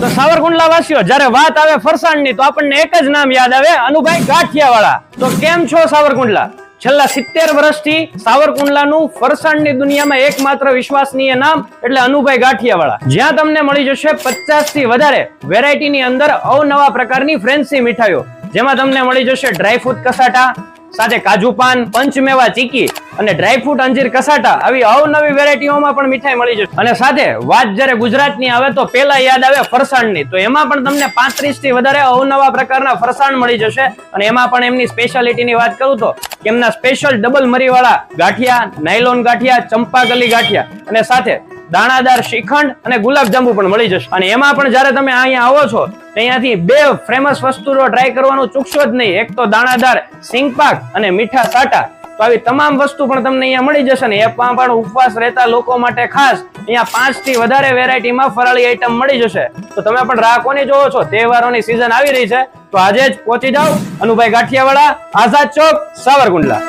તો સાવરકુંડલા વાસીઓ જ્યારે વાત આવે ફરસાણની તો આપણને એક જ નામ યાદ આવે, અનુભાઈ ગાંઠિયાવાળા. તો કેમ છો સાવરકુંડલા? છેલ્લા 70 વર્ષથી સાવરકુંડલાનું ફરસાણની દુનિયામાં એકમાત્ર વિશ્વસનીય નામ એટલે અનુભાઈ ગાંઠિયાવાળા, જ્યાં તમને મળી જશે 50 થી વધારે વેરાયટીની અંદર અવનવા પ્રકારની ફ્રેન્સી મીઠાઈઓ, જેમાં તમને મળી જશે ડ્રાયફ્રૂટ કસાટા સાથે કાજુ પાન, પંચમેવા ચીકી અને ડ્રાયફ્રૂટ અંજીર કસાટા, આવી અવનવી વેરાયટીઓમાં પણ મીઠાઈ મળી જશે. અને સાથે વાત જ્યારે ગુજરાતની આવે તો પેલા યાદ આવે ફરસાણની, તો એમાં પણ તમને 35 થી વધારે અવનવા પ્રકારના ફરસાણ મળી જશે. અને એમાં પણ એમની સ્પેશિયાલિટીની વાત કરું તો એમના સ્પેશિયલ ડબલ મરીવાળા ગાંઠિયા, નાયલોન ગાંઠિયા, ચંપાકલી ગાંઠિયા અને સાથે દાણાદાર શ્રીખંડ અને ગુલાબજાંબુ પણ મળી જશે. અને એમાં પણ જ્યારે તમે અહીંયા આવો છો ત્યાંથી બે ફેમસ વસ્તુઓ ટ્રાય કરવાનું ચૂકશો જ નહીં. એક તો દાણાદાર સિંગપાક અને મીઠા સાટા. તો આવી તમામ વસ્તુ પણ તમને અહીંયા મળી જશે. ને એમાં પણ ઉપવાસ રહેતા લોકો માટે ખાસ અહીંયા 5 થી વધારે વેરાયટીમાં ફરાળી આઈટમ મળી જશે. તો તમે પણ રાહ કોની જોવો છો? તહેવારોની સિઝન આવી રહી છે, તો આજે જ પહોંચી જાઓ અનુભાઈ ગાંઠિયાવાળા, આઝાદ ચોક, સાવરકુંડલા.